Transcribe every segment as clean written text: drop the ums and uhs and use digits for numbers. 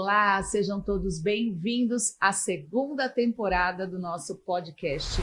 Olá, sejam todos bem-vindos à segunda temporada do nosso podcast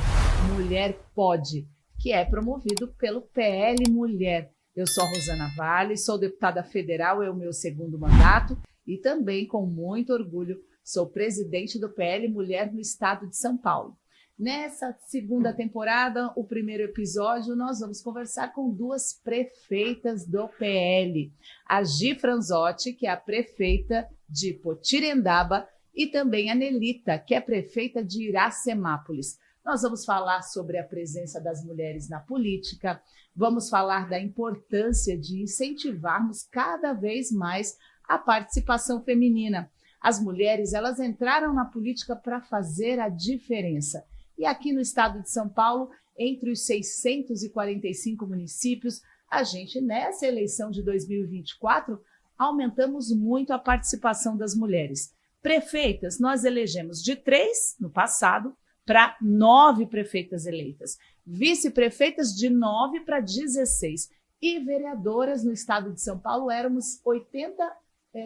Mulher Pode, que é promovido pelo PL Mulher. Eu sou a Rosana Vale, sou deputada federal, é o meu segundo mandato e também, com muito orgulho, sou presidente do PL Mulher no estado de São Paulo. Nessa segunda temporada, o primeiro episódio, nós vamos conversar com duas prefeitas do PL. A Gi Franzotti, que é a prefeita de Potirendaba, e também a Nelita, que é prefeita de Iracemápolis. Nós vamos falar sobre a presença das mulheres na política, vamos falar da importância de incentivarmos cada vez mais a participação feminina. As mulheres, elas entraram na política para fazer a diferença. E aqui no estado de São Paulo, entre os 645 municípios, a gente, nessa eleição de 2024, aumentamos muito a participação das mulheres. Prefeitas, nós elegemos de 3 no passado para 9 prefeitas eleitas. Vice-prefeitas de 9 para 16. E vereadoras no estado de São Paulo éramos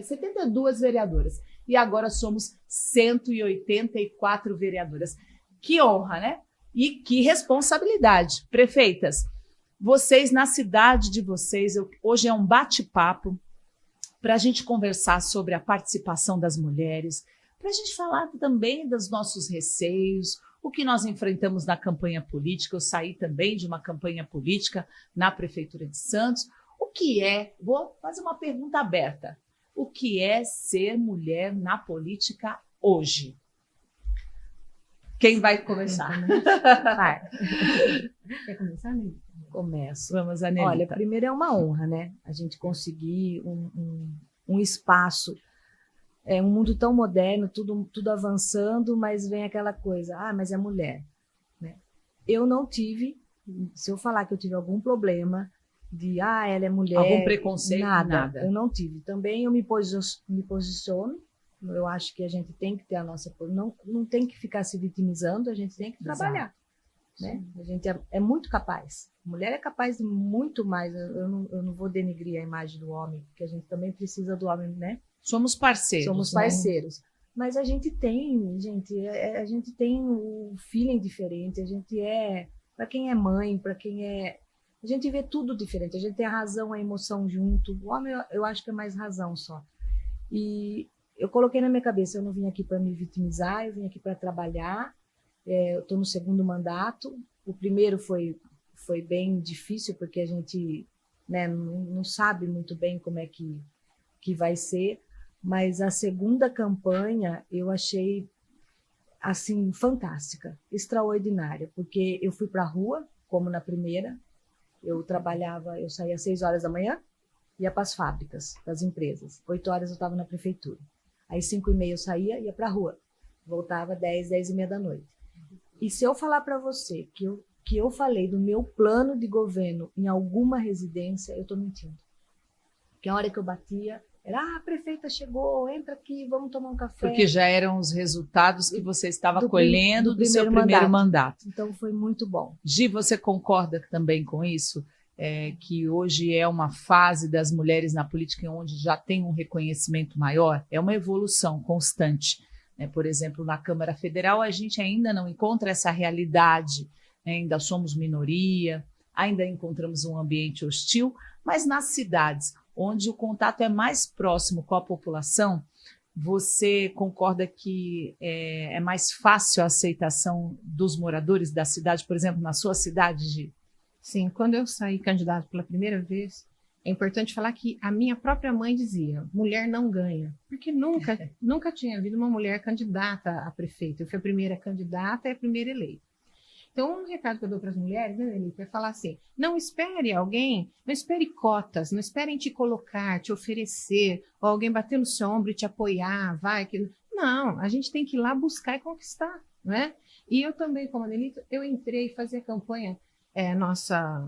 72 vereadoras. E agora somos 184 vereadoras. Que honra, né? E que responsabilidade. Prefeitas, vocês na cidade de vocês, hoje é um bate-papo para a gente conversar sobre a participação das mulheres, para a gente falar também dos nossos receios, o que nós enfrentamos na campanha política. Eu saí também de uma campanha política na Prefeitura de Santos. O que é, vou fazer uma pergunta aberta, o que é ser mulher na política hoje? Quem vai começar? Vai. Quer começar, Nelita? Começo. Vamos, Anelita. Olha, primeiro é uma honra, né? A gente conseguir um espaço, um mundo tão moderno, tudo avançando, mas vem aquela coisa, mas é mulher, né? Eu não tive, se eu falar que eu tive algum problema de, ela é mulher... Algum preconceito? Nada. Eu não tive. Também eu me posiciono. Eu acho que a gente tem que ter a nossa... Não tem que ficar se vitimizando, a gente tem que trabalhar. Né? A gente é muito capaz. A mulher é capaz de muito mais. Eu não vou denigrir a imagem do homem, porque a gente também precisa do homem, né? Somos parceiros. Somos parceiros. Né? Mas a gente tem o feeling diferente, a gente para quem é mãe, para quem é... A gente vê tudo diferente, a gente tem a razão, a emoção junto. O homem, eu acho que é mais razão só. E eu coloquei na minha cabeça, eu não vim aqui para me vitimizar, eu vim aqui para trabalhar. Eu estou no segundo mandato. O primeiro foi bem difícil, porque a gente, né, não sabe muito bem como é que vai ser, mas a segunda campanha eu achei assim fantástica, extraordinária, porque eu fui para a rua, como na primeira. Eu saía às 6 horas da manhã, ia para as fábricas das empresas. 8 horas eu estava na prefeitura. Aí 5h30 eu saía, ia para a rua. Voltava 10h30 da noite. E se eu falar para você que eu falei do meu plano de governo em alguma residência, eu estou mentindo. Porque a hora que eu batia, era, a prefeita chegou, entra aqui, vamos tomar um café. Porque já eram os resultados que você estava colhendo do seu primeiro mandato. Então foi muito bom. Gi, você concorda também com isso? Que hoje é uma fase das mulheres na política onde já tem um reconhecimento maior? É uma evolução constante. Por exemplo, na Câmara Federal, a gente ainda não encontra essa realidade, ainda somos minoria, ainda encontramos um ambiente hostil, mas nas cidades, onde o contato é mais próximo com a população, você concorda que é mais fácil a aceitação dos moradores da cidade, por exemplo, na sua cidade, Gi? Sim, quando eu saí candidato pela primeira vez, é importante falar que a minha própria mãe dizia, mulher não ganha, porque nunca tinha havido uma mulher candidata a prefeito. Eu fui a primeira candidata e a primeira eleita. Então, um recado que eu dou para as mulheres, né, Nelita, é falar assim, não espere cotas, não esperem te colocar, te oferecer, ou alguém bater no seu ombro e te apoiar, Não, a gente tem que ir lá buscar e conquistar, né? E eu também, como a Nelita, eu entrei e fazia campanha. Nossa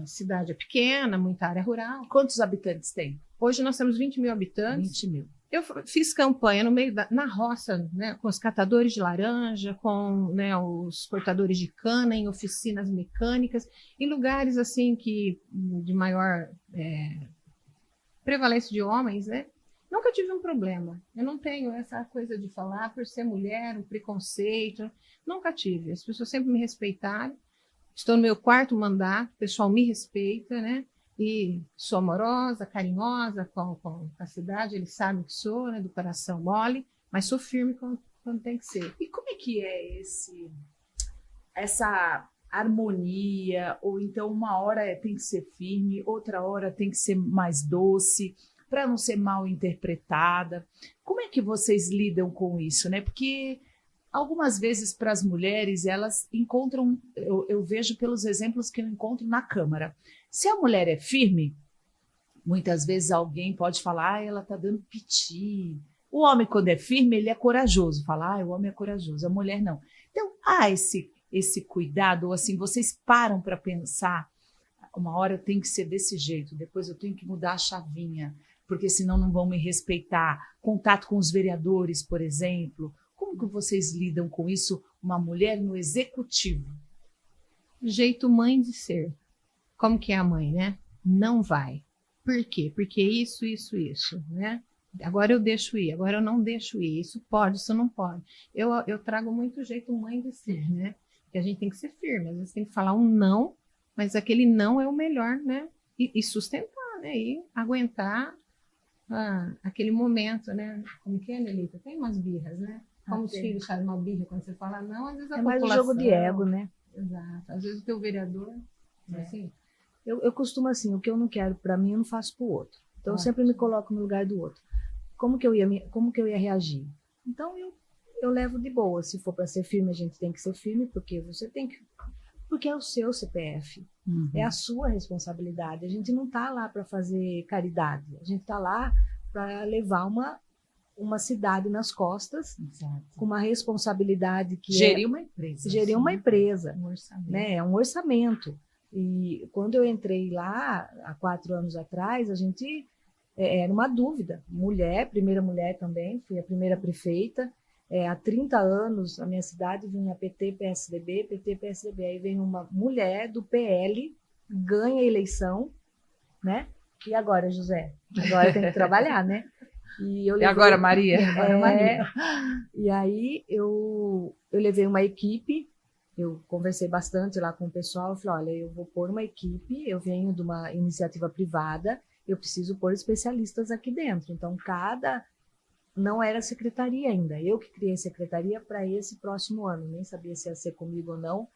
cidade é pequena, muita área rural. Quantos habitantes tem? Hoje nós temos 20 mil habitantes. 20 mil. Eu fiz campanha na roça, né, com os catadores de laranja, com, né, os cortadores de cana, em oficinas mecânicas, em lugares assim de maior prevalência de homens, né? Nunca tive um problema. Eu não tenho essa coisa de falar por ser mulher, um preconceito. Nunca tive. As pessoas sempre me respeitaram. Estou no meu 4º mandato, o pessoal me respeita, né? E sou amorosa, carinhosa com a cidade, eles sabem que sou, né? Do coração mole, mas sou firme quando tem que ser. E como é que é essa harmonia? Ou então uma hora tem que ser firme, outra hora tem que ser mais doce, para não ser mal interpretada. Como é que vocês lidam com isso, né? Porque algumas vezes para as mulheres elas encontram, eu vejo pelos exemplos que eu encontro na Câmara. Se a mulher é firme, muitas vezes alguém pode falar, ela está dando piti. O homem, quando é firme, ele é corajoso. Fala, o homem é corajoso, a mulher não. Então, há esse cuidado, ou assim, vocês param para pensar, uma hora eu tenho que ser desse jeito, depois eu tenho que mudar a chavinha, porque senão não vão me respeitar. Contato com os vereadores, por exemplo. Como que vocês lidam com isso, uma mulher no executivo? Jeito mãe de ser. Como que é a mãe, né? Não vai. Por quê? Porque isso, né? Agora eu deixo ir, agora eu não deixo ir. Isso pode, isso não pode. Eu trago muito jeito mãe de ser, né? Que a gente tem que ser firme. Às vezes tem que falar um não, mas aquele não é o melhor, né? E sustentar, né? E aguentar aquele momento, né? Como que é, Nelita? Tem umas birras, né? Como os filhos fazem uma birra quando você fala não, às vezes a população... É mais um jogo de ego, né? Exato. Às vezes o teu vereador... Assim, eu costumo assim, o que eu não quero para mim, eu não faço para o outro. Então, eu sempre me coloco no lugar do outro. Como que eu ia reagir? Então, eu levo de boa. Se for para ser firme, a gente tem que ser firme, porque porque é o seu CPF. Uhum. É a sua responsabilidade. A gente não está lá para fazer caridade. A gente está lá para levar uma cidade nas costas, Exato. com uma responsabilidade que gerir uma empresa. Gerir uma empresa. um orçamento. Né? É um orçamento. E quando eu entrei lá, há 4 anos atrás, a gente era uma dúvida. Primeira mulher também, fui a primeira prefeita. Há 30 anos, a minha cidade vinha PT, PSDB, PT, PSDB. Aí vem uma mulher do PL, ganha a eleição, né? E agora, José? Agora tem que trabalhar, né? E agora, Maria? Maria. E aí eu levei uma equipe. Eu conversei bastante lá com o pessoal, eu falei, olha, eu vou pôr uma equipe, eu venho de uma iniciativa privada, eu preciso pôr especialistas aqui dentro. Então, não era secretaria ainda, eu que criei secretaria para esse próximo ano, nem sabia se ia ser comigo ou não,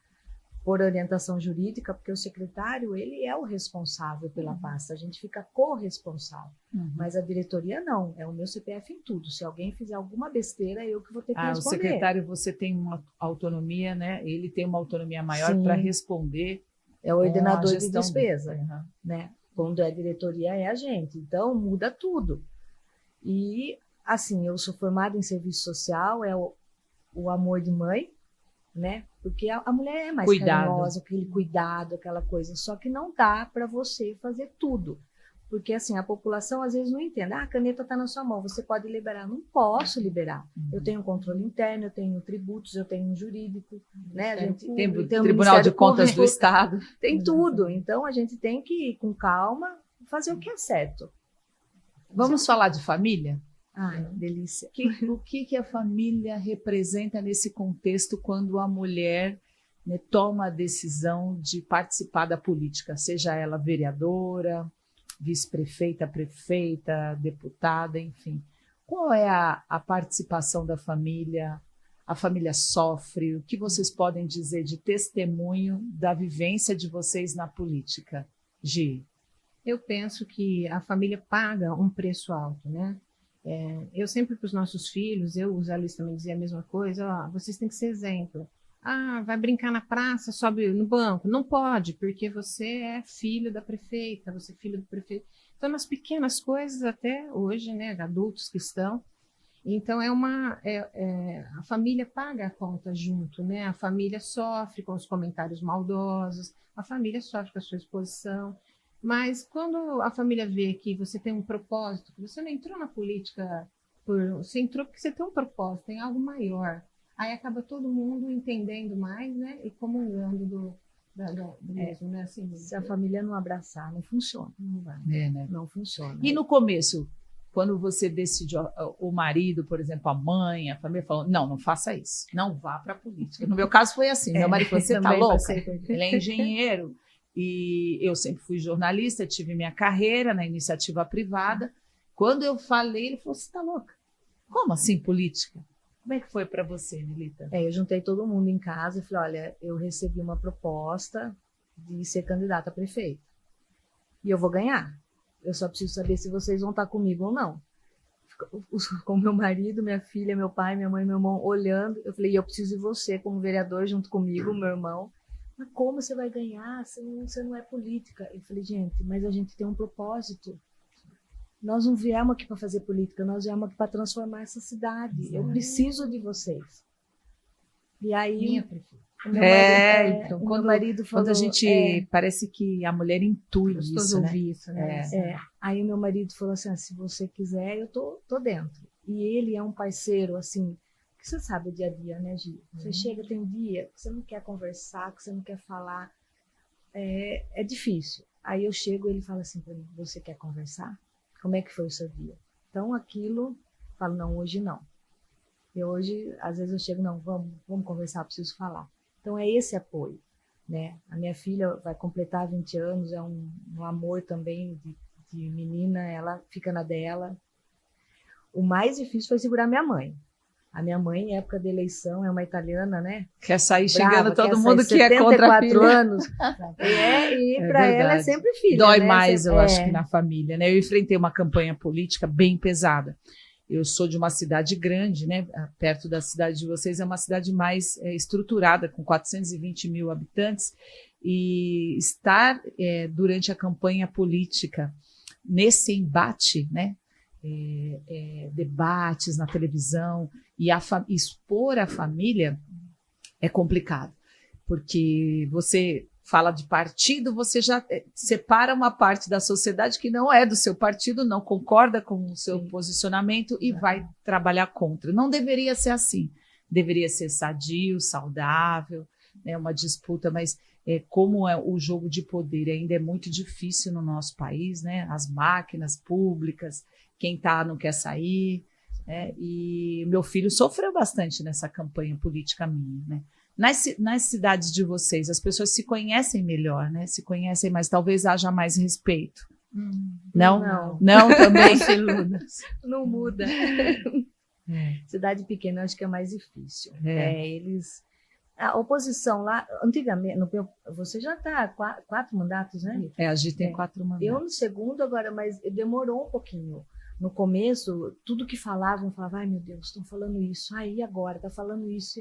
por orientação jurídica, porque o secretário, ele é o responsável pela pasta, a gente fica corresponsável, mas a diretoria não, é o meu CPF em tudo, se alguém fizer alguma besteira, eu que vou ter que responder. O secretário, você tem uma autonomia, né? Ele tem uma autonomia maior para responder. É o ordenador de despesa, Uhum. né? Quando é diretoria, é a gente, então muda tudo. E, assim, eu sou formada em serviço social, é o amor de mãe, né? Porque a mulher é mais carinhosa, aquele cuidado, aquela coisa. Só que não dá para você fazer tudo. Porque, assim, a população às vezes não entende. A caneta está na sua mão, você pode liberar. Não posso liberar. Eu tenho controle interno, eu tenho tributos, eu tenho jurídico, né? A gente tem o Tribunal de Contas do Estado. Tem tudo. Então, a gente tem que ir com calma, fazer o que é certo. Vamos falar de família? Ai, delícia. O que a família representa nesse contexto quando a mulher, né, toma a decisão de participar da política, seja ela vereadora, vice-prefeita, prefeita, deputada, enfim. Qual é a participação da família? A família sofre? O que vocês podem dizer de testemunho da vivência de vocês na política? Gi? Eu penso que a família paga um preço alto, né? Eu sempre para os nossos filhos, o Zé Luiz também dizia a mesma coisa, vocês têm que ser exemplo. Vai brincar na praça, sobe no banco. Não pode, porque você é filho da prefeita, você é filho do prefeito. Então, nas pequenas coisas até hoje, né, adultos que estão. Então, a família paga a conta junto, né? A família sofre com os comentários maldosos, a família sofre com a sua exposição. Mas quando a família vê que você tem um propósito, que você não entrou na política, você entrou porque você tem um propósito, tem algo maior. Aí acaba todo mundo entendendo mais, né? E comungando do mesmo, né? Assim, se a família não abraçar, não funciona. Não vai. Né? Não funciona. E no começo, quando você decide, o marido, por exemplo, a mãe, a família, falou, não faça isso, não vá para a política. No meu caso foi assim, meu marido falou, você está louca? Ele é engenheiro, e eu sempre fui jornalista, tive minha carreira na iniciativa privada. Quando eu falei, ele falou, você está louca? Como assim política? Como é que foi para você, Nilita? Eu juntei todo mundo em casa e falei, olha, eu recebi uma proposta de ser candidata a prefeito. E eu vou ganhar. Eu só preciso saber se vocês vão estar comigo ou não. Com meu marido, minha filha, meu pai, minha mãe, meu irmão olhando, eu falei, eu preciso de você como vereador junto comigo, meu irmão. Mas como você vai ganhar? Você não é política. Eu falei, gente, mas a gente tem um propósito. Nós não viemos aqui para fazer política, nós viemos aqui para transformar essa cidade. Exato. Eu preciso de vocês. E aí... Minha prefeita. Então, meu marido falou, quando a gente parece que a mulher intui isso, né? Ouvir isso, né? Aí meu marido falou assim, se você quiser, eu tô dentro. E ele é um parceiro, assim, que você sabe o dia a dia, né, Gi? Você chega, tem dia que você não quer conversar, que você não quer falar. É difícil. Aí eu chego e ele fala assim para mim, você quer conversar? Como é que foi o seu dia? Então aquilo, eu falo, não, hoje não. E hoje, às vezes eu chego, não, vamos conversar, preciso falar. Então é esse apoio, né? A minha filha vai completar 20 anos, é um amor também de menina, ela fica na dela. O mais difícil foi segurar minha mãe. A minha mãe, em época de eleição, é uma italiana, né? Quer sair Brava, xingando todo mundo que é 74 contra a filha. anos. E para ela é sempre filha. Dói né? mais, eu acho, que na família, né? Eu enfrentei uma campanha política bem pesada. Eu sou de uma cidade grande, né? Perto da cidade de vocês, é uma cidade mais estruturada, com 420 mil habitantes, e estar durante a campanha política nesse embate, né? Debates na televisão e expor a família é complicado, porque você fala de partido, você já separa uma parte da sociedade que não é do seu partido, não concorda com o seu posicionamento e vai trabalhar contra. Não deveria ser assim. Deveria ser sadio, saudável, né, uma disputa, mas como o jogo de poder ainda é muito difícil no nosso país, né? As máquinas públicas, quem está não quer sair, né? E meu filho sofreu bastante nessa campanha política minha, né? Nas cidades de vocês, as pessoas se conhecem melhor, né? Se conhecem mais, talvez haja mais respeito. Não? Não também? Não muda. Cidade pequena, eu acho que é mais difícil. A oposição lá, antigamente, você já está 4 mandatos, né? A gente tem 4 mandatos. Eu no segundo agora, mas demorou um pouquinho. No começo, tudo que falavam, ai meu Deus, estão falando isso, aí agora, está falando isso.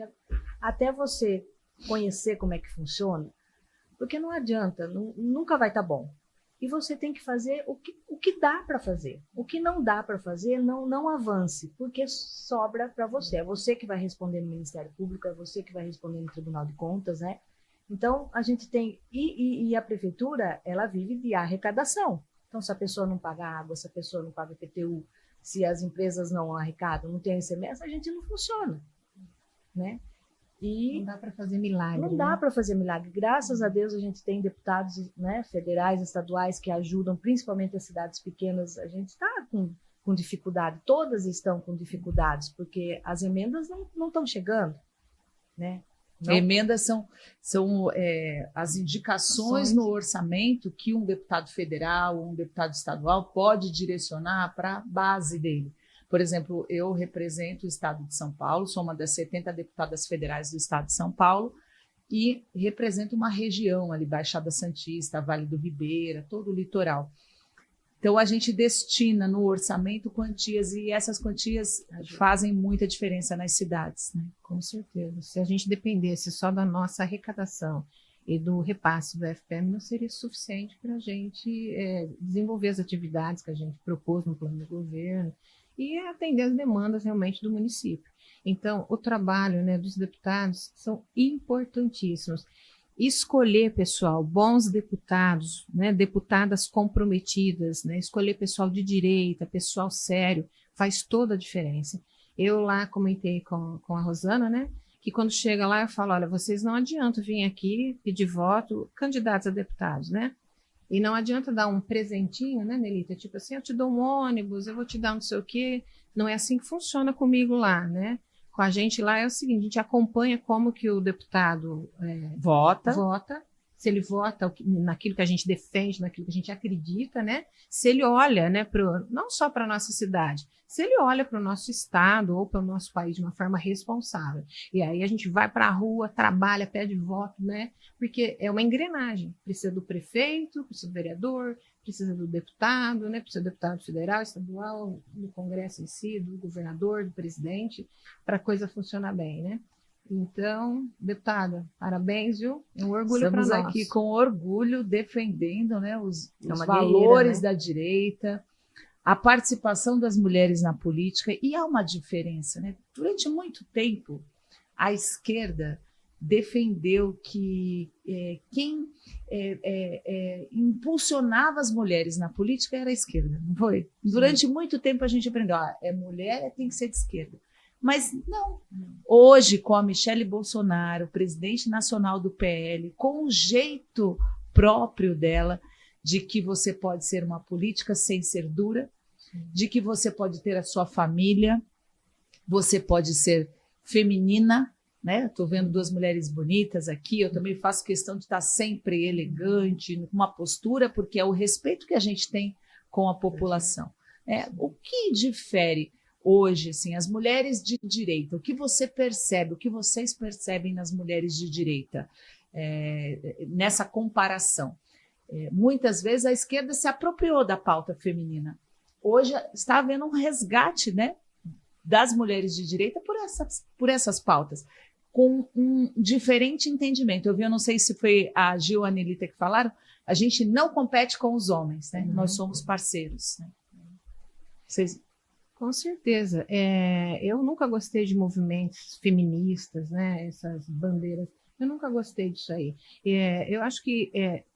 Até você conhecer como é que funciona, porque não adianta, nunca vai estar bom. E você tem que fazer o que dá para fazer. O que não dá para fazer, não avance, porque sobra para você. É você que vai responder no Ministério Público, é você que vai responder no Tribunal de Contas, né? Então, a gente tem... E a prefeitura, ela vive de arrecadação. Então, se a pessoa não paga água, se a pessoa não paga IPTU, se as empresas não arrecadam, não tem ICMS, a gente não funciona, né? E não dá para fazer milagre. Não dá para fazer milagre. Graças a Deus a gente tem deputados, né, federais, estaduais que ajudam, principalmente as cidades pequenas. A gente está com dificuldade, todas estão com dificuldades, porque as emendas não estão chegando, né? Emendas são as indicações no orçamento que um deputado federal ou um deputado estadual pode direcionar para a base dele. Por exemplo, eu represento o estado de São Paulo, sou uma das 70 deputadas federais do estado de São Paulo e represento uma região ali, Baixada Santista, Vale do Ribeira, todo o litoral. Então, a gente destina no orçamento quantias e essas quantias fazem muita diferença nas cidades, né? Com certeza. Se a gente dependesse só da nossa arrecadação e do repasse do FPM, não seria suficiente para a gente desenvolver as atividades que a gente propôs no plano de governo e atender as demandas realmente do município. Então, o trabalho, né, dos deputados são importantíssimos. Escolher, pessoal, bons deputados, né, deputadas comprometidas, né, escolher pessoal de direita, pessoal sério, faz toda a diferença. Eu lá comentei com a Rosana, né, que quando chega lá eu falo, olha, vocês não adiantam vir aqui pedir voto, candidatos a deputados, né? E não adianta dar um presentinho, né, Nelita? Tipo assim, eu te dou um ônibus, eu vou te dar não sei o quê. Não é assim que funciona comigo lá, né? Com a gente lá é o seguinte, a gente acompanha como que o deputado vota, se ele vota naquilo que a gente defende, naquilo que a gente acredita, né? Se ele olha, né, não só para a nossa cidade, se ele olha para o nosso estado ou para o nosso país de uma forma responsável. E aí a gente vai para a rua, trabalha, pede voto, né? Porque é uma engrenagem. Precisa do prefeito, precisa do vereador, precisa do deputado, né? Precisa do deputado federal, estadual, do Congresso em si, do governador, do presidente, para a coisa funcionar bem, né? Então, deputada, parabéns, viu? É um orgulho para nós. Estamos aqui com orgulho defendendo, né, os guerreira, valores, né, da direita, a participação das mulheres na política, e há uma diferença, né? Durante muito tempo, a esquerda defendeu que quem impulsionava as mulheres na política era a esquerda, não foi? Durante muito tempo a gente aprendeu, mulher tem que ser de esquerda. Mas não. Hoje, com a Michele Bolsonaro, presidente nacional do PL, com o jeito próprio dela, de que você pode ser uma política sem ser dura, de que você pode ter a sua família, você pode ser feminina, né? Estou vendo duas mulheres bonitas aqui, eu também faço questão de estar sempre elegante, com uma postura, porque é o respeito que a gente tem com a população. O que difere hoje, assim, as mulheres de direita, o que você percebe, o que vocês percebem nas mulheres de direita, nessa comparação? Muitas vezes a esquerda se apropriou da pauta feminina. Hoje está havendo um resgate, né, das mulheres de direita por essas pautas, com um diferente entendimento. Eu não sei se foi a Gil ou a Nelita que falaram, a gente não compete com os homens, né? Nós somos parceiros. Né? Vocês... Com certeza. Eu nunca gostei de movimentos feministas, né? Essas bandeiras. Eu nunca gostei disso aí. Eu acho que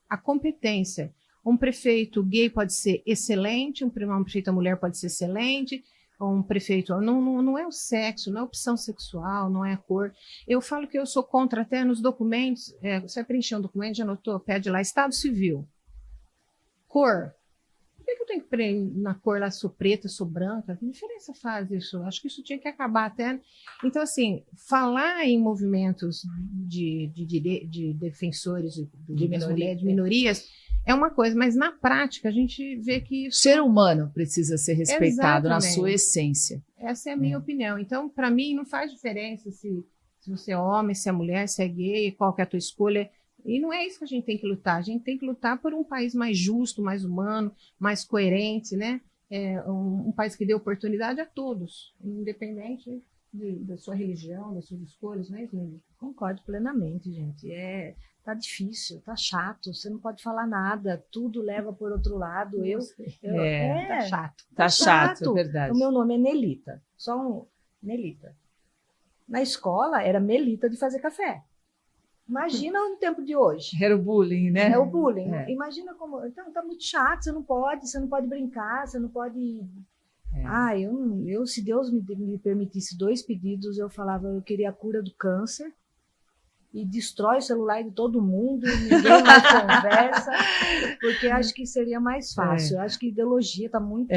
a competência. Um prefeito gay pode ser excelente, uma prefeita mulher pode ser excelente, um prefeito... Não é o sexo, não é a opção sexual, não é a cor. Eu falo que eu sou contra até nos documentos. Você vai preencher um documento, já anotou? Pede lá, Estado Civil. Cor. Por que eu tenho que preencher na cor lá, sou preta, sou branca? Que diferença faz isso? Acho que isso tinha que acabar até. Então, assim, falar em movimentos de defensores de minorias é uma coisa, mas na prática a gente vê que... O ser humano precisa ser respeitado. Exatamente. Na sua essência. Essa é a minha opinião. Então, para mim, não faz diferença se você é homem, se é mulher, se é gay, qual que é a tua escolha. E não é isso que a gente tem que lutar. A gente tem que lutar por um país mais justo, mais humano, mais coerente, né? Um país que dê oportunidade a todos, independente da sua religião, das suas escolhas, não é isso, Nelly? Concordo plenamente, gente. Tá difícil, tá chato, você não pode falar nada, tudo leva por outro lado. Tá chato. Tá chato, é verdade. O meu nome é Nelita, Nelita. Na escola era Melita de fazer café. Imagina no tempo de hoje. Era o bullying, né? É o bullying. Imagina como... Então, tá muito chato, você não pode brincar, você não pode... Eu se Deus me permitisse 2 pedidos, eu falava, eu queria a cura do câncer e destrói o celular de todo mundo, ninguém mais conversa, porque acho que seria mais fácil. Eu acho que a ideologia está muito...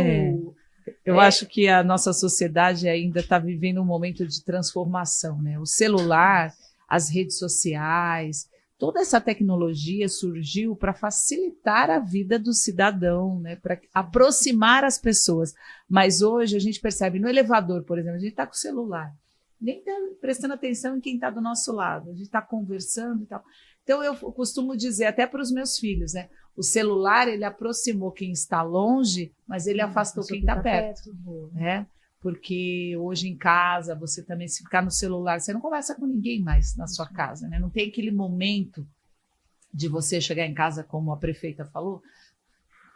Eu acho que a nossa sociedade ainda está vivendo um momento de transformação, né? O celular, as redes sociais, toda essa tecnologia surgiu para facilitar a vida do cidadão, né? Para aproximar as pessoas. Mas hoje a gente percebe, no elevador, por exemplo, a gente está com o celular, nem está prestando atenção em quem está do nosso lado, a gente está conversando e tal. Então eu costumo dizer até para os meus filhos, né? O celular, ele aproximou quem está longe, mas ele afastou quem está perto, né? Porque hoje em casa, você também, se ficar no celular, você não conversa com ninguém mais na sua casa, né? Não tem aquele momento de você chegar em casa, como a prefeita falou,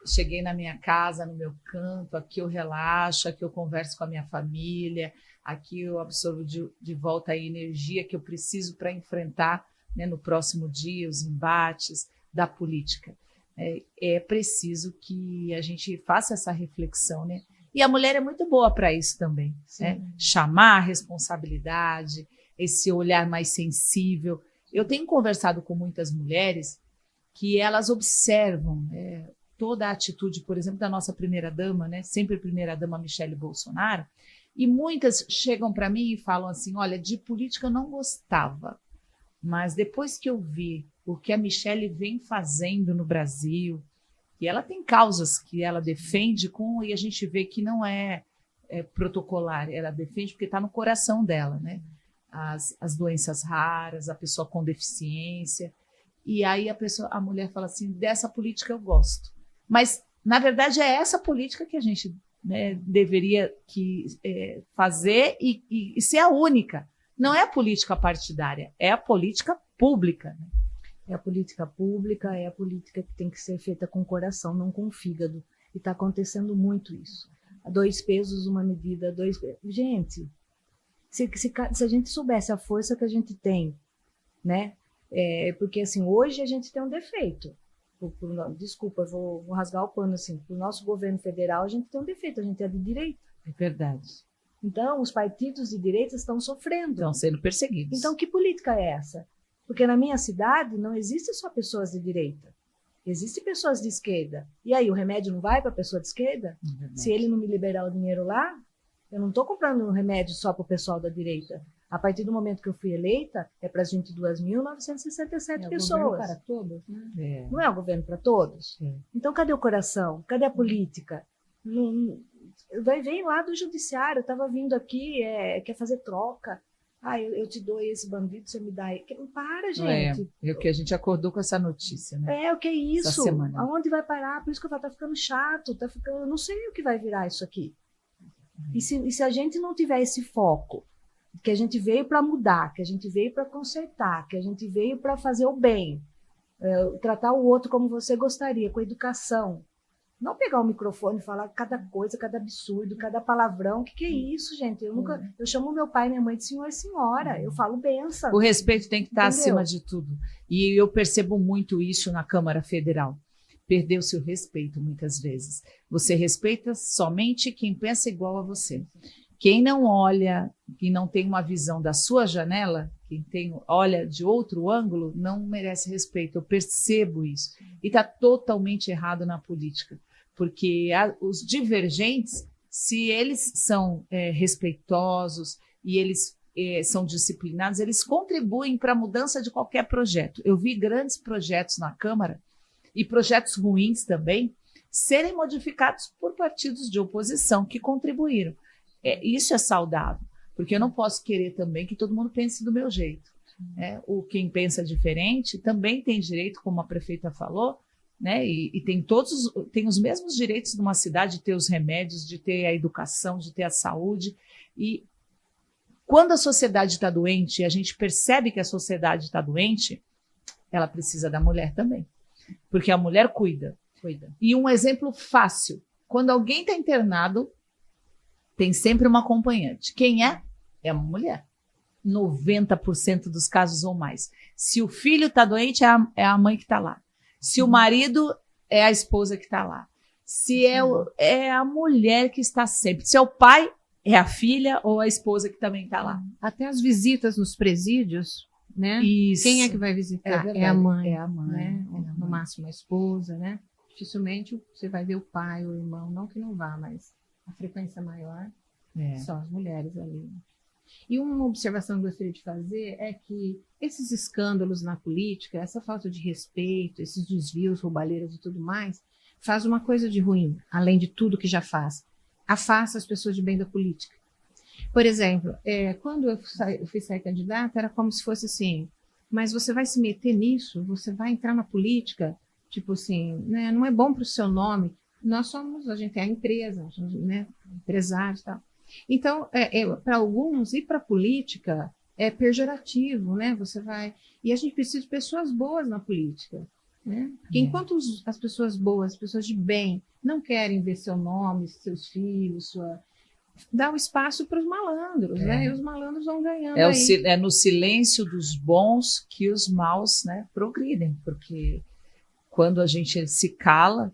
cheguei na minha casa, no meu canto, aqui eu relaxo, aqui eu converso com a minha família, aqui eu absorvo de volta a energia que eu preciso para enfrentar, né, no próximo dia os embates da política. É preciso que a gente faça essa reflexão, né? E a mulher é muito boa para isso também, né? Chamar a responsabilidade, esse olhar mais sensível. Eu tenho conversado com muitas mulheres que elas observam toda a atitude, por exemplo, da nossa primeira-dama, né? Sempre primeira-dama Michele Bolsonaro, e muitas chegam para mim e falam assim, olha, de política eu não gostava, mas depois que eu vi o que a Michele vem fazendo no Brasil, e ela tem causas que ela defende e a gente vê que não é protocolar, ela defende porque está no coração dela, né? As doenças raras, a pessoa com deficiência, e aí a mulher fala assim, dessa política eu gosto. Mas, na verdade, é essa política que a gente, né, deveria fazer e ser a única. Não é a política partidária, é a política pública, né? É a política pública, é a política que tem que ser feita com o coração, não com o fígado. E está acontecendo muito isso. 2 pesos, uma medida, 2 pesos. Gente, se a gente soubesse a força que a gente tem, né? Porque assim, hoje a gente tem um defeito. Desculpa, vou rasgar o pano assim. Para o nosso governo federal, a gente tem um defeito, a gente é de direita. É verdade. Então, os partidos de direita estão sofrendo. Estão sendo perseguidos. Então, que política é essa? Porque na minha cidade não existe só pessoas de direita. Existem pessoas de esquerda. E aí, o remédio não vai para a pessoa de esquerda? Se ele não me liberar o dinheiro lá, eu não estou comprando um remédio só para o pessoal da direita. A partir do momento que eu fui eleita, é para as 22.967 pessoas. É o governo para todos, né? Não é o governo para todos? Então, cadê o coração? Cadê a política? Vem lá do judiciário, estava vindo aqui, quer fazer troca. Eu te dou esse bandido, você me dá. Para, gente. É o que a gente acordou com essa notícia, né? O que é isso? Essa semana. Aonde vai parar? Por isso que eu falo, tá ficando chato, eu não sei o que vai virar isso aqui. E se a gente não tiver esse foco, que a gente veio para mudar, que a gente veio para consertar, que a gente veio para fazer o bem, tratar o outro como você gostaria, com educação. Não pegar o microfone e falar cada coisa, cada absurdo, cada palavrão. O que é isso, gente? Eu chamo meu pai e minha mãe de senhor e senhora. Eu falo benção. O respeito tem que estar acima de tudo. E eu percebo muito isso na Câmara Federal. Perdeu-se o respeito muitas vezes. Você respeita somente quem pensa igual a você. Quem não olha, que não tem uma visão da sua janela, olha de outro ângulo, não merece respeito. Eu percebo isso. E está totalmente errado na política. Porque os divergentes, se eles são respeitosos e eles são disciplinados, eles contribuem para a mudança de qualquer projeto. Eu vi grandes projetos na Câmara e projetos ruins também serem modificados por partidos de oposição que contribuíram. Isso é saudável, porque eu não posso querer também que todo mundo pense do meu jeito. Quem pensa diferente também tem direito, como a prefeita falou, né? E tem os mesmos direitos numa cidade de ter os remédios, de ter a educação, de ter a saúde. E quando a sociedade está doente, e a gente percebe que a sociedade está doente, ela precisa da mulher também, porque a mulher cuida. E um exemplo fácil, quando alguém está internado, tem sempre uma acompanhante. Quem é? É uma mulher. 90% dos casos ou mais. Se o filho está doente, é a mãe que está lá. Se o marido, é a esposa que está lá. Se é a mulher que está sempre. Se é o pai, é a filha ou a esposa que também está lá. Até as visitas nos presídios, né? Isso. Quem é que vai visitar? É a mãe. É a mãe. Né? No máximo a esposa, né? Dificilmente você vai ver o pai ou o irmão. Não que não vá, mas a frequência maior são as mulheres ali. E uma observação que eu gostaria de fazer é que esses escândalos na política, essa falta de respeito, esses desvios, roubalheiras e tudo mais, faz uma coisa de ruim, além de tudo que já faz. Afasta as pessoas de bem da política. Por exemplo, quando eu fui sair candidata, era como se fosse assim, mas você vai se meter nisso? Você vai entrar na política? Tipo assim, né, não é bom para o seu nome. A gente é a empresa, né, empresários e tal. Então, para alguns, ir para a política é pejorativo, né? E a gente precisa de pessoas boas na política, né? Porque enquanto as pessoas boas, as pessoas de bem, não querem ver seu nome, seus filhos, dá o espaço para os malandros, né? E os malandros vão ganhando É no silêncio dos bons que os maus, né, progridem, porque quando a gente se cala,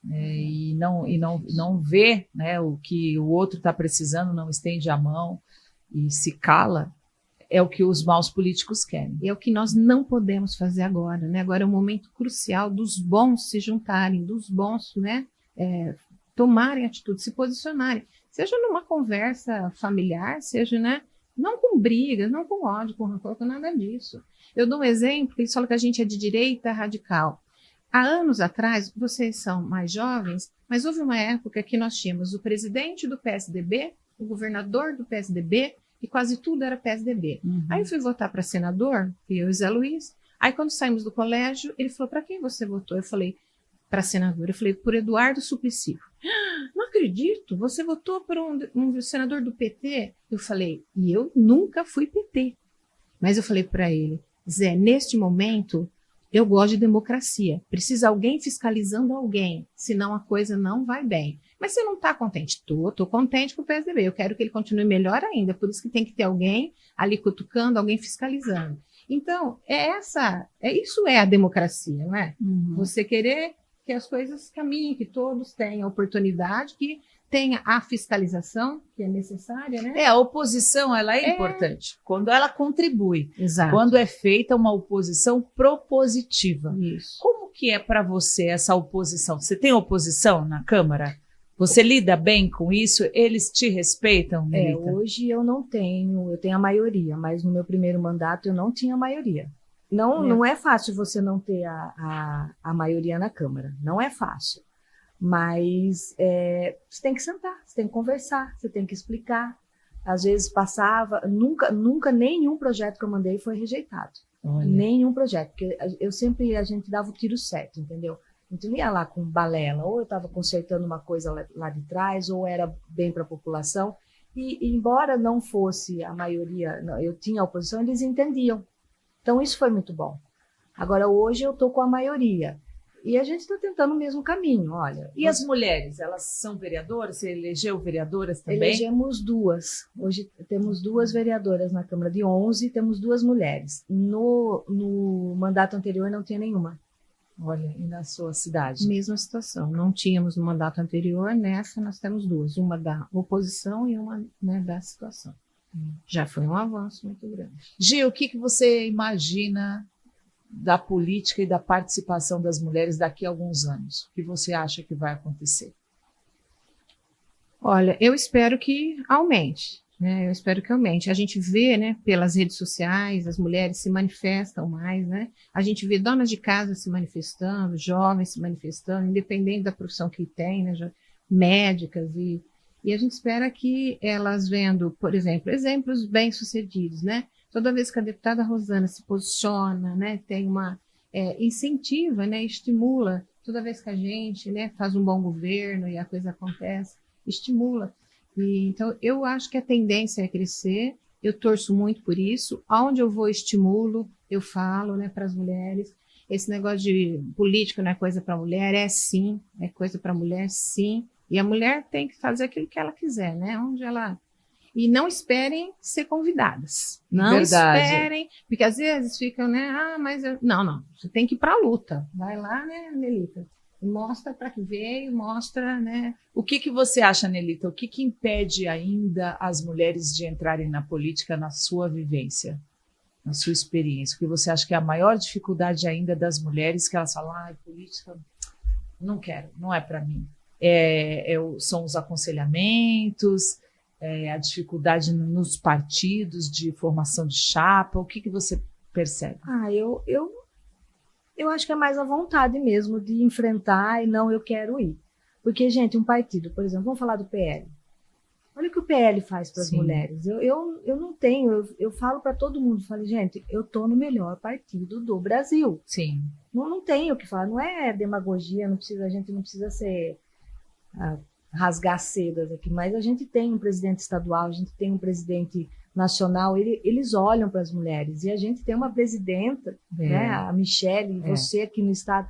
e não vê, né, o que o outro está precisando, não estende a mão e se cala, é o que os maus políticos querem. É o que nós não podemos fazer agora, né? Agora é um momento crucial dos bons se juntarem, dos bons, né, tomarem atitude, se posicionarem, seja numa conversa familiar, seja, né, não com brigas, não com ódio, com rancor, com nada disso. Eu dou um exemplo, eles falam que a gente é de direita radical. Há anos atrás, vocês são mais jovens, mas houve uma época que nós tínhamos o presidente do PSDB, o governador do PSDB, e quase tudo era PSDB. Aí eu fui votar para senador, eu e Zé Luiz. Aí quando saímos do colégio, ele falou, para quem você votou? Eu falei, para senador. Eu falei, por Eduardo Suplicy. Não acredito, você votou por um senador do PT? Eu falei, e eu nunca fui PT. Mas eu falei para ele, Zé, neste momento, eu gosto de democracia. Precisa alguém fiscalizando alguém, senão a coisa não vai bem. Mas você não está contente? Tô contente com o PSDB. Eu quero que ele continue melhor ainda. Por isso que tem que ter alguém ali cutucando, alguém fiscalizando. Então, isso é a democracia, não é? Você querer que as coisas caminhem, que todos tenham oportunidade, que tenha a fiscalização que é necessária, né? A oposição, ela é importante quando ela contribui. Exato. Quando é feita uma oposição propositiva. Isso. Como que é para você essa oposição? Você tem oposição na Câmara? Você lida bem com isso? Eles te respeitam, Nelita? Hoje eu não tenho, eu tenho a maioria, mas no meu primeiro mandato eu não tinha maioria. Não é fácil você não ter a maioria na Câmara, não é fácil. Mas você tem que sentar, você tem que conversar, você tem que explicar. Às vezes passava, nunca nenhum projeto que eu mandei foi rejeitado. Olha. Nenhum projeto, porque a gente dava o tiro certo, entendeu? Então não ia lá com balela, ou eu estava consertando uma coisa lá de trás, ou era bem para a população. E embora não fosse a maioria, eu tinha a oposição, eles entendiam. Então isso foi muito bom. Agora hoje eu estou com a maioria. E a gente está tentando o mesmo caminho, olha. E as mulheres, elas são vereadoras? Você elegeu vereadoras também? Elegemos 2. Hoje temos 2 vereadoras na Câmara de 11, temos 2 mulheres. No mandato anterior não tinha nenhuma. Olha, e na sua cidade? Mesma situação. Não tínhamos no mandato anterior, nessa nós temos 2. Uma da oposição e uma, né, da situação. Já foi um avanço muito grande. Gil, o que você imagina da política e da participação das mulheres daqui a alguns anos? O que você acha que vai acontecer? Olha, eu espero que aumente, né? Eu espero que aumente. A gente vê, né, pelas redes sociais, as mulheres se manifestam mais, né? A gente vê donas de casa se manifestando, jovens se manifestando, independente da profissão que tem, né? Médicas e a gente espera que elas vendo, por exemplo, exemplos bem-sucedidos, né? Toda vez que a deputada Rosana se posiciona, né, tem incentiva, né, estimula. Toda vez que a gente, né, faz um bom governo e a coisa acontece, estimula. Então, eu acho que a tendência é crescer. Eu torço muito por isso. Aonde eu vou, estimulo, eu falo, né, para as mulheres. Esse negócio de política não é coisa para mulher, sim, é coisa para mulher, sim. E a mulher tem que fazer aquilo que ela quiser, né? Onde ela... E não esperem ser convidadas. Não Verdade. Esperem, porque às vezes ficam, né? Não, você tem que ir para a luta. Vai lá, né, Nelita? Mostra para que veio, mostra, né? O que você acha, Nelita? O que impede ainda as mulheres de entrarem na política na sua vivência, na sua experiência? O que você acha que é a maior dificuldade ainda das mulheres, que elas falam, política, não quero, não é para mim. São os aconselhamentos, a dificuldade nos partidos de formação de chapa. O que você percebe? Eu acho que é mais a vontade mesmo de enfrentar e não, eu quero ir. Porque, gente, um partido, por exemplo, vamos falar do PL. Olha o que o PL faz para as mulheres. Eu não tenho, eu falo para todo mundo, falo, gente, eu estou no melhor partido do Brasil. Sim. Não tenho o que falar, não é demagogia, a gente não precisa rasgar sedas aqui, mas a gente tem um presidente estadual, a gente tem um presidente nacional, eles olham para as mulheres, e a gente tem uma presidenta, né, a Michele, e você aqui no estado,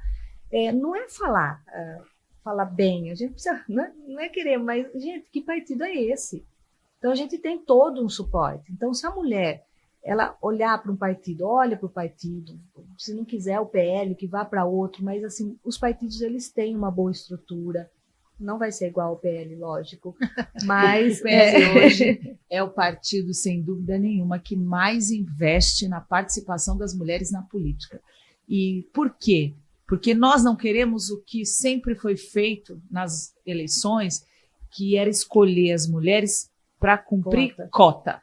não é falar bem, a gente precisa, não é querer, mas, gente, que partido é esse? Então a gente tem todo um suporte. Então, se a mulher ela olhar para um partido, olha para o partido, se não quiser o PL, que vá para outro, mas assim, os partidos eles têm uma boa estrutura, Não vai ser igual ao PL, lógico. Mas o PL hoje é o partido, sem dúvida nenhuma, que mais investe na participação das mulheres na política. E por quê? Porque nós não queremos o que sempre foi feito nas eleições, que era escolher as mulheres para cumprir cota.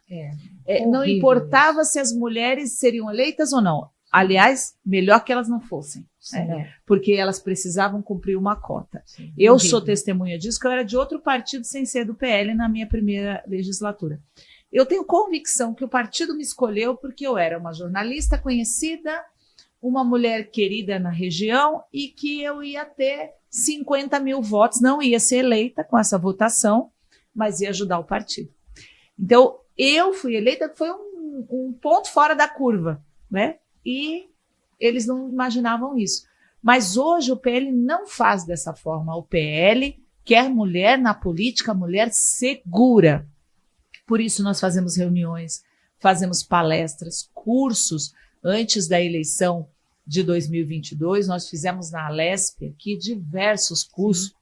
Não importava se as mulheres seriam eleitas ou não. Aliás, melhor que elas não fossem, porque elas precisavam cumprir uma cota. Sim, eu sou testemunha disso, que eu era de outro partido sem ser do PL na minha primeira legislatura. Eu tenho convicção que o partido me escolheu porque eu era uma jornalista conhecida, uma mulher querida na região e que eu ia ter 50 mil votos, não ia ser eleita com essa votação, mas ia ajudar o partido. Então, eu fui eleita, foi um ponto fora da curva, né? E eles não imaginavam isso. Mas hoje o PL não faz dessa forma. O PL quer mulher na política, mulher segura. Por isso nós fazemos reuniões, fazemos palestras, cursos. Antes da eleição de 2022, nós fizemos na Alesp aqui diversos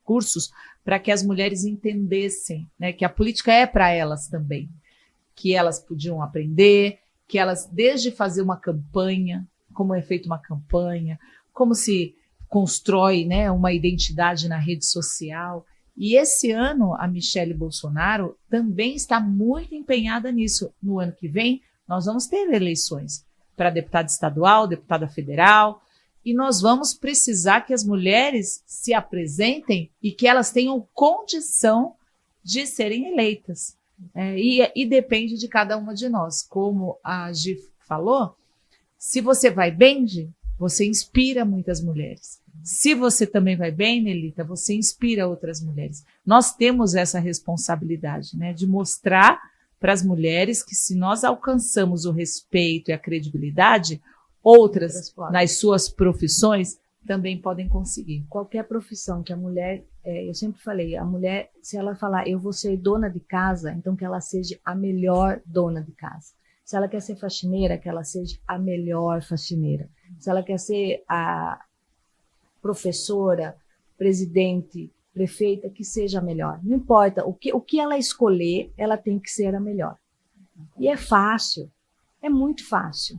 cursos para que as mulheres entendessem, né, que a política é para elas também, que elas podiam aprender, que elas, desde fazer uma campanha, como é feita uma campanha, como se constrói, né, uma identidade na rede social. E esse ano, a Michele Bolsonaro também está muito empenhada nisso. No ano que vem, nós vamos ter eleições para deputada estadual, deputada federal, e nós vamos precisar que as mulheres se apresentem e que elas tenham condição de serem eleitas. E depende de cada uma de nós. Como a Gi falou, se você vai bem, Gi, você inspira muitas mulheres. Se você também vai bem, Nelita, você inspira outras mulheres. Nós temos essa responsabilidade, né, de mostrar para as mulheres que se nós alcançamos o respeito e a credibilidade, outras nas suas profissões também podem conseguir. Qualquer profissão que a mulher, eu sempre falei, a mulher, se ela falar, eu vou ser dona de casa, então que ela seja a melhor dona de casa. Se ela quer ser faxineira, que ela seja a melhor faxineira. Se ela quer ser a professora, presidente, prefeita, que seja a melhor. Não importa, o que ela escolher, ela tem que ser a melhor. E é fácil, é muito fácil.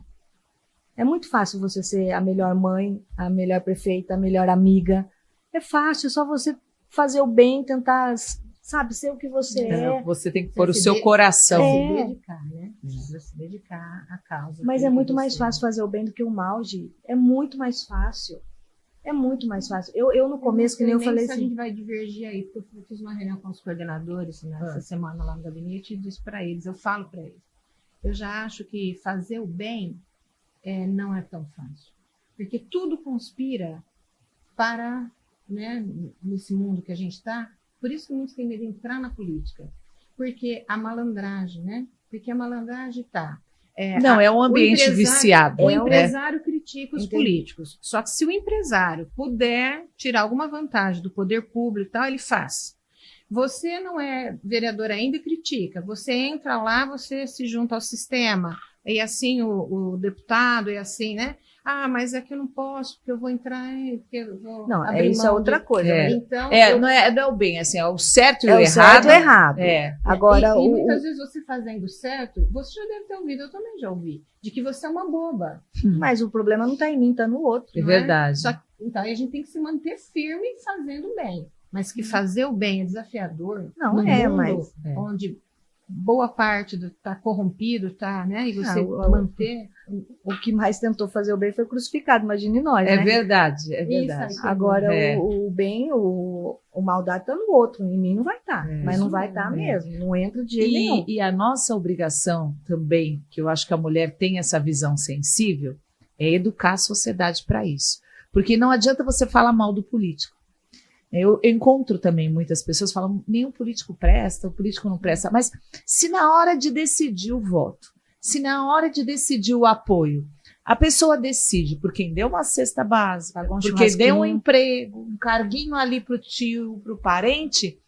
É muito fácil você ser a melhor mãe, a melhor prefeita, a melhor amiga. É fácil, só você fazer o bem, tentar, sabe, ser o que você é. Você tem que pôr o seu coração. Se dedicar, né? Você se dedicar à causa. Mas é muito mais fácil fazer o bem do que o mal, Gi. É muito mais fácil. É muito mais fácil. Eu no começo, que nem eu falei assim... A gente vai divergir aí, porque eu fiz uma reunião com os coordenadores nessa semana lá no gabinete e disse para eles, eu falo para eles, eu já acho que fazer o bem não é tão fácil. Porque tudo conspira para, né, nesse mundo que a gente está, por isso que muitos têm medo de entrar na política. Porque a malandragem, né? Porque a malandragem está... é um ambiente viciado. O empresário critica os políticos. Só que se o empresário puder tirar alguma vantagem do poder público e tal, ele faz. Você não é vereador ainda e critica. Você entra lá, você se junta ao sistema. E assim o deputado, e assim, né? Ah, mas é que eu não posso, porque eu vou entrar, porque eu vou não, abrir isso mão é outra coisa. Então, não é o bem, assim, é o certo e o errado. Certo e o errado. Agora, e muitas vezes você fazendo certo, você já deve ter ouvido, eu também já ouvi, de que você é uma boba. Mas o problema não está em mim, está no outro. É verdade. Só que, então, a gente tem que se manter firme fazendo bem. Mas que fazer o bem é desafiador. Não no é, mundo mas... onde boa parte está corrompido, tá, né? E você manter... O que mais tentou fazer o bem foi crucificado, imagine nós, né? É verdade. Isso, agora, o bem, o maldade está no outro, em mim não vai estar, mas não vai estar mesmo, não entra de jeito nenhum. E a nossa obrigação também, que eu acho que a mulher tem essa visão sensível, é educar a sociedade para isso. Porque não adianta você falar mal do político. Eu encontro também muitas pessoas que falam, nenhum político presta, o político não presta. Mas se na hora de decidir o voto, se na hora de decidir o apoio, a pessoa decide por quem deu uma cesta básica, porque deu um emprego, um carguinho ali para o tio, para o parente,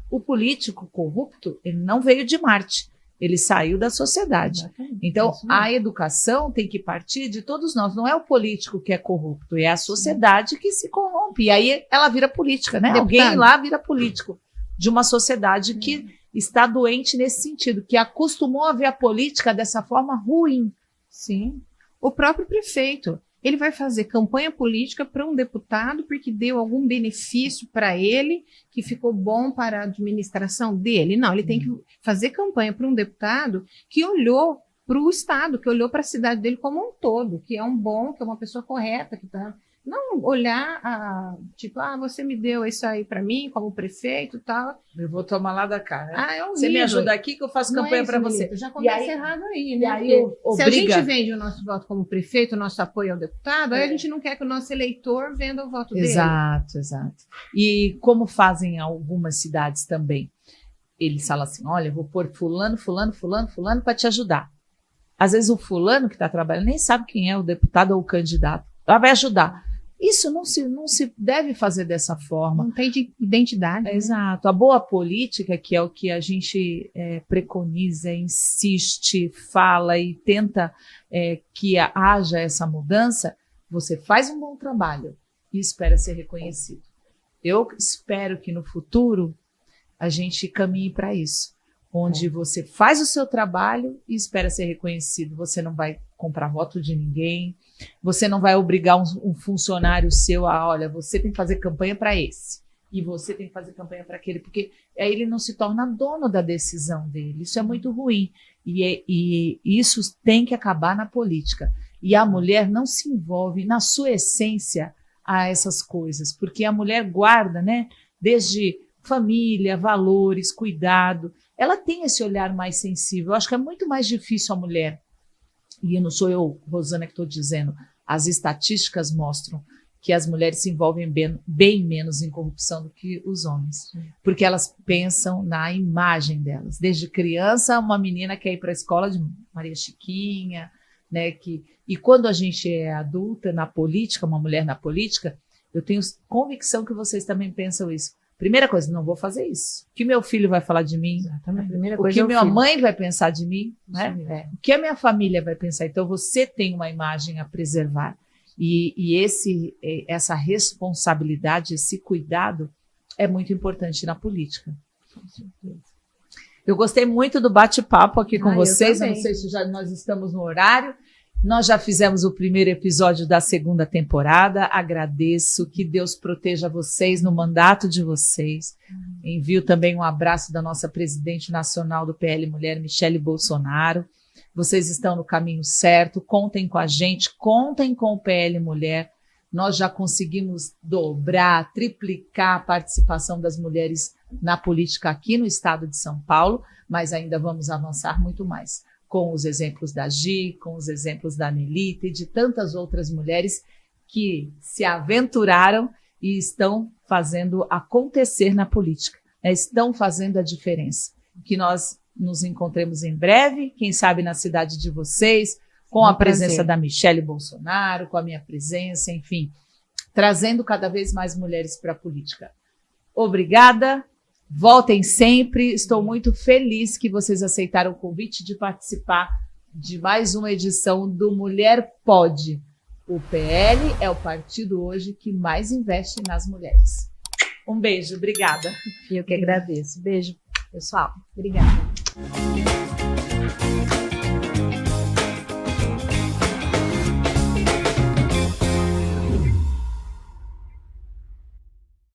o político corrupto, ele não veio de Marte, ele saiu da sociedade. Exatamente. Então, a educação tem que partir de todos nós. Não é o político que é corrupto, é a sociedade que se corrompe. corrompe. E aí ela vira política, né? Deputado. Alguém lá vira político de uma sociedade que está doente nesse sentido, que acostumou a ver a política dessa forma ruim. Sim. O próprio prefeito, ele vai fazer campanha política para um deputado porque deu algum benefício para ele que ficou bom para a administração dele. Não, ele tem que fazer campanha para um deputado que olhou para o Estado, que olhou para a cidade dele como um todo, que é um bom, que é uma pessoa correta, que tá. Não olhar, tipo, você me deu isso aí para mim, como prefeito e tal. Eu vou tomar lá da cara. É horrível. Você me ajuda aqui que eu faço campanha para você. Já começa aí, errado aí, e né? aí Se a gente vende o nosso voto como prefeito, o nosso apoio ao deputado, aí a gente não quer que o nosso eleitor venda o voto dele. Exato. E como fazem algumas cidades também, eles falam assim, olha, eu vou pôr fulano para te ajudar. Às vezes o fulano que está trabalhando nem sabe quem é o deputado ou o candidato. Ela vai ajudar. Isso não se deve fazer dessa forma. Não tem de identidade. Né? Exato. A boa política, que é o que a gente preconiza, insiste, fala e tenta que haja essa mudança, você faz um bom trabalho e espera ser reconhecido. Eu espero que no futuro a gente caminhe para isso, onde você faz o seu trabalho e espera ser reconhecido. Você não vai comprar voto de ninguém, você não vai obrigar um funcionário seu a, olha, você tem que fazer campanha para esse, e você tem que fazer campanha para aquele, porque aí ele não se torna dono da decisão dele. Isso é muito ruim, e isso tem que acabar na política. E a mulher não se envolve, na sua essência, a essas coisas, porque a mulher guarda, né, desde família, valores, cuidado, ela tem esse olhar mais sensível. Eu acho que é muito mais difícil a mulher, e não sou eu, Rosana, que estou dizendo, as estatísticas mostram que as mulheres se envolvem bem menos em corrupção do que os homens, porque elas pensam na imagem delas. Desde criança, uma menina quer ir para a escola de Maria Chiquinha, né, e quando a gente é adulta na política, uma mulher na política, eu tenho convicção que vocês também pensam isso. Primeira coisa, não vou fazer isso. O que meu filho vai falar de mim? Exatamente. O que minha mãe vai pensar de mim? Né? O que a minha família vai pensar? Então, você tem uma imagem a preservar. E essa responsabilidade, esse cuidado é muito importante na política. Com certeza. Eu gostei muito do bate-papo aqui com vocês. Eu não também. sei se nós estamos no horário. Nós já fizemos o primeiro episódio da segunda temporada. Agradeço, que Deus proteja vocês no mandato de vocês. Envio também um abraço da nossa presidente nacional do PL Mulher, Michele Bolsonaro. Vocês estão no caminho certo, contem com a gente, contem com o PL Mulher. Nós já conseguimos dobrar, triplicar a participação das mulheres na política aqui no estado de São Paulo, mas ainda vamos avançar muito mais, com os exemplos da Gi, com os exemplos da Nelita e de tantas outras mulheres que se aventuraram e estão fazendo acontecer na política, né? Estão fazendo a diferença. Que nós nos encontremos em breve, quem sabe na cidade de vocês, com a presença da Michele Bolsonaro, com a minha presença, enfim, trazendo cada vez mais mulheres para a política. Obrigada. Voltem sempre, estou muito feliz que vocês aceitaram o convite de participar de mais uma edição do Mulher Pode. O PL é o partido hoje que mais investe nas mulheres. Um beijo, obrigada. Eu que agradeço. Beijo, pessoal. Obrigada.